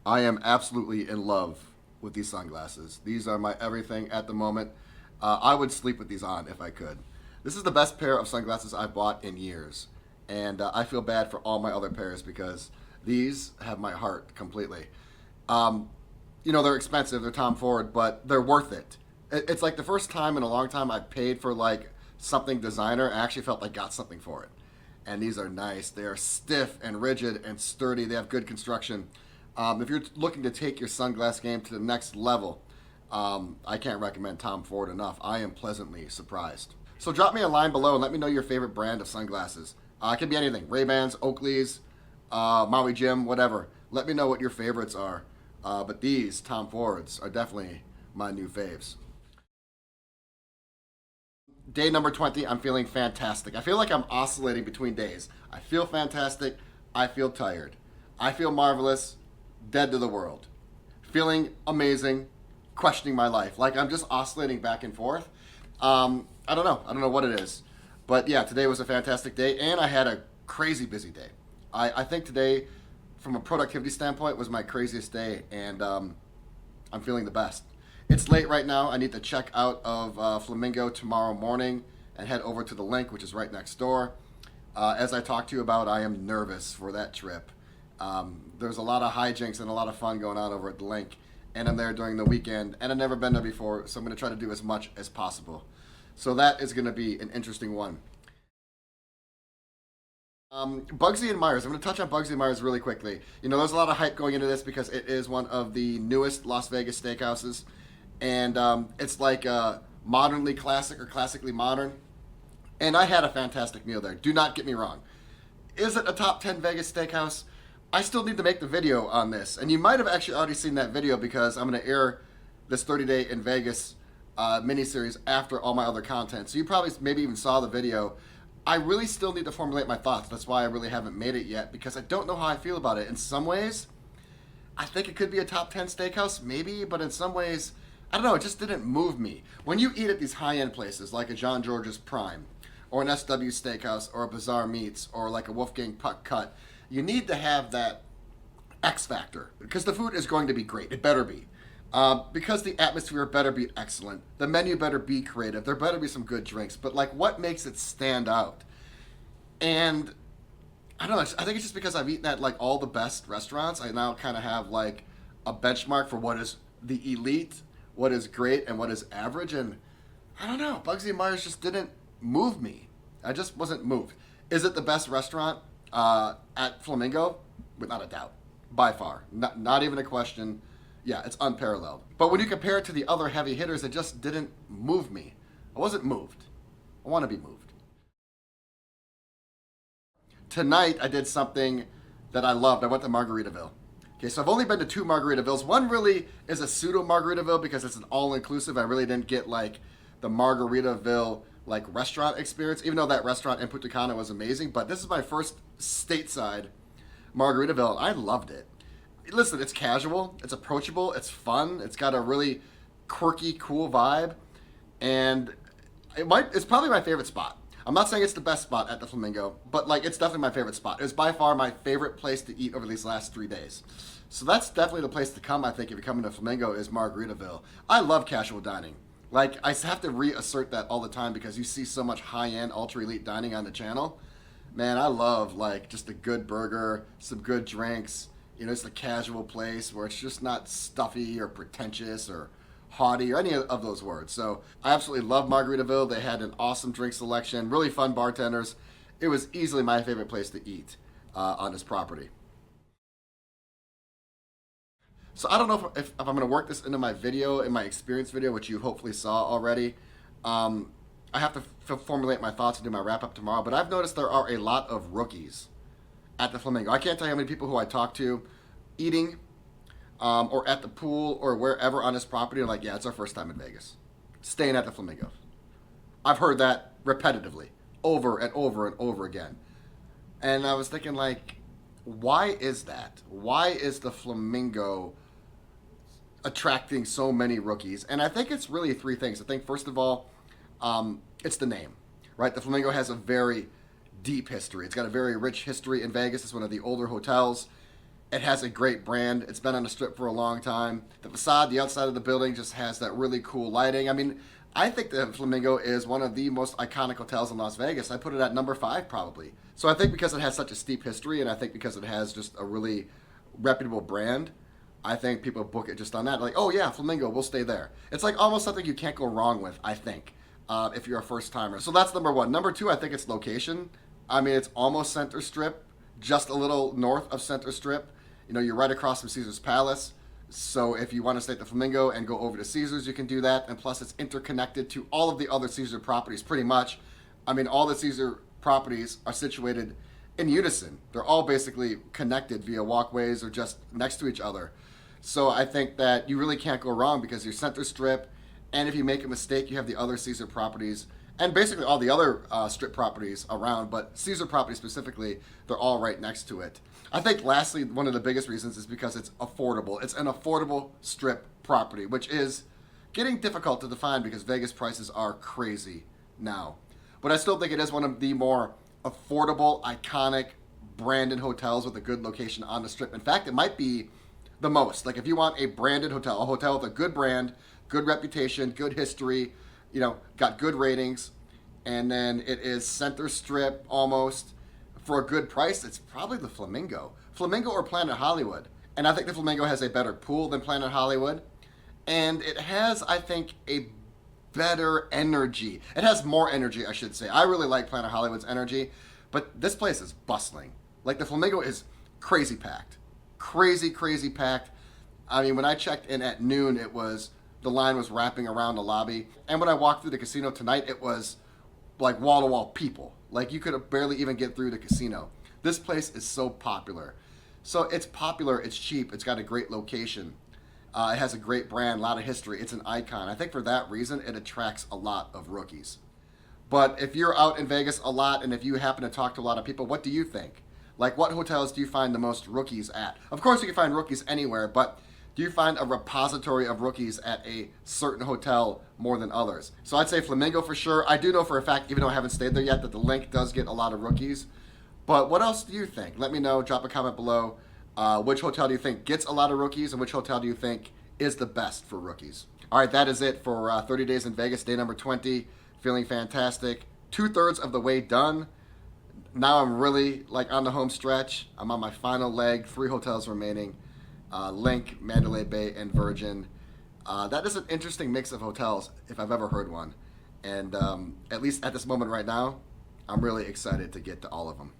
I am absolutely in love with these sunglasses. These are my everything at the moment. I would sleep with these on if I could. This is the best pair of sunglasses I've bought in years. And I feel bad for all my other pairs because these have my heart completely. Um, they're expensive, they're Tom Ford, but they're worth it. It's like the first time in a long time I paid for like something designer. I actually felt like I got something for it. And these are nice. They are stiff and rigid and sturdy. They have good construction. If you're looking to take your sunglass game to the next level, I can't recommend Tom Ford enough. I am pleasantly surprised. So drop me a line below and let me know your favorite brand of sunglasses. It could be anything. Ray-Bans, Oakleys, Maui Jim, whatever. Let me know what your favorites are. But these, Tom Fords, are definitely my new faves. Day number 20, I'm feeling fantastic. I feel like I'm oscillating between days. I feel fantastic. I feel tired. I feel marvelous. Dead to the world. Feeling amazing. Questioning my life. Like I'm just oscillating back and forth. I don't know. I don't know what it is. But yeah, today was a fantastic day and I had a crazy busy day. I think today, from a productivity standpoint, was my craziest day and I'm feeling the best. It's late right now. I need to check out of Flamingo tomorrow morning and head over to the link, which is right next door. As I talked to you about, I am nervous for that trip. There's a lot of hijinks and a lot of fun going on over at the link, and I'm there during the weekend, and I've never been there before, so I'm going to try to do as much as possible. So that is going to be an interesting one. Bugsy and Myers. I'm going to touch on Bugsy and Myers really quickly. There's a lot of hype going into this because it is one of the newest Las Vegas steakhouses. And it's like modernly classic or classically modern. And I had a fantastic meal there. Do not get me wrong. Is it a top 10 Vegas steakhouse? I still need to make the video on this. And you might have actually already seen that video because I'm going to air this 30-day in Vegas miniseries after all my other content. So you probably maybe even saw the video. I really still need to formulate my thoughts. That's why I really haven't made it yet because I don't know how I feel about it. In some ways, I think it could be a top 10 steakhouse, maybe. But in some ways, I don't know, it just didn't move me. When you eat at these high-end places like a John George's Prime or an SW Steakhouse or a Bazaar Meats or like a Wolfgang Puck Cut, you need to have that X factor because the food is going to be great. It better be. Because the atmosphere better be excellent. The menu better be creative. There better be some good drinks. But like what makes it stand out? And I don't know, I think it's just because I've eaten at like all the best restaurants. I now kind of have like a benchmark for what is the elite, what is great, and what is average. And I don't know, Bugsy and Myers just didn't move me. I just wasn't moved. Is it the best restaurant at Flamingo? Without a doubt. By far. Not even a question. Yeah, it's unparalleled. But when you compare it to the other heavy hitters, it just didn't move me. I wasn't moved. I want to be moved. Tonight, I did something that I loved. I went to Margaritaville. Okay, so I've only been to 2 Margaritavilles. One really is a pseudo Margaritaville because it's an all-inclusive. I really didn't get like the Margaritaville like restaurant experience, even though that restaurant in Punta Cana was amazing. But this is my first stateside Margaritaville, and I loved it. Listen, it's casual, it's approachable, it's fun, it's got a really quirky, cool vibe, and it's probably my favorite spot. I'm not saying it's the best spot at the Flamingo, but like it's definitely my favorite spot. It's by far my favorite place to eat over these last 3 days. So that's definitely the place to come, I think, if you're coming to Flamingo, is Margaritaville. I love casual dining. Like, I have to reassert that all the time because you see so much high-end, ultra-elite dining on the channel. Man, I love, like, just a good burger, some good drinks. It's a casual place where it's just not stuffy or pretentious or haughty or any of those words. So I absolutely love Margaritaville. They had an awesome drink selection, really fun bartenders. It was easily my favorite place to eat on this property. So I don't know if I'm going to work this into my video, in my experience video, which you hopefully saw already. I have to formulate my thoughts and do my wrap-up tomorrow, but I've noticed there are a lot of rookies at the Flamingo. I can't tell you how many people who I talk to eating or at the pool or wherever on this property are like, yeah, it's our first time in Vegas. Staying at the Flamingo. I've heard that repetitively, over and over and over again. And I was thinking like, why is that? Why is the Flamingo attracting so many rookies? And I think it's really 3 things. I think first of all, it's the name, right? The Flamingo has a very deep history. It's got a very rich history in Vegas. It's one of the older hotels. It has a great brand. It's been on the strip for a long time. The facade, the outside of the building just has that really cool lighting. I mean, I think the Flamingo is one of the most iconic hotels in Las Vegas. I put it at number 5 probably. So I think because it has such a steep history, and I think because it has just a really reputable brand, I think people book it just on that. Like, oh yeah, Flamingo, we'll stay there. It's like almost something you can't go wrong with, I think, if you're a first timer. So that's number 1. Number 2, I think it's location. I mean, it's almost Center Strip, just a little north of Center Strip. You know, you're right across from Caesar's Palace. So if you want to stay at the Flamingo and go over to Caesar's, you can do that. And plus, it's interconnected to all of the other Caesar properties pretty much. I mean, all the Caesar properties are situated in unison. They're all basically connected via walkways or just next to each other. So I think that you really can't go wrong because you're Center Strip. And if you make a mistake, you have the other Caesar properties and basically all the other strip properties around, but Caesar property specifically, they're all right next to it. I think lastly, one of the biggest reasons is because it's affordable. It's an affordable strip property, which is getting difficult to define because Vegas prices are crazy now. But I still think it is one of the more affordable, iconic, branded hotels with a good location on the strip. In fact, it might be the most. Like if you want a branded hotel, a hotel with a good brand, good reputation, good history, you know, got good ratings, and then it is Center Strip almost for a good price, it's probably the Flamingo. Flamingo or Planet Hollywood. And I think the Flamingo has a better pool than Planet Hollywood. And it has, I think, a better energy. It has more energy, I should say. I really like Planet Hollywood's energy, but this place is bustling. Like the Flamingo is crazy packed. Crazy, crazy packed. I mean, when I checked in at noon, the line was wrapping around the lobby. And when I walked through the casino tonight, it was like wall-to-wall people. Like you could barely even get through the casino. This place is so popular. So it's popular, it's cheap, it's got a great location. It has a great brand, a lot of history. It's an icon. I think for that reason, it attracts a lot of rookies. But if you're out in Vegas a lot and if you happen to talk to a lot of people, what do you think? Like what hotels do you find the most rookies at? Of course you can find rookies anywhere, but do you find a repository of rookies at a certain hotel more than others? So I'd say Flamingo for sure. I do know for a fact, even though I haven't stayed there yet, that the Link does get a lot of rookies. But what else do you think? Let me know. Drop a comment below. Which hotel do you think gets a lot of rookies, and which hotel do you think is the best for rookies? All right, that is it for 30 Days in Vegas, day number 20. Feeling fantastic. 2/3 of the way done. Now I'm really like on the home stretch. I'm on my final leg. 3 hotels remaining. Link, Mandalay Bay, and Virgin. That is an interesting mix of hotels, if I've ever heard one. And at least at this moment right now, I'm really excited to get to all of them.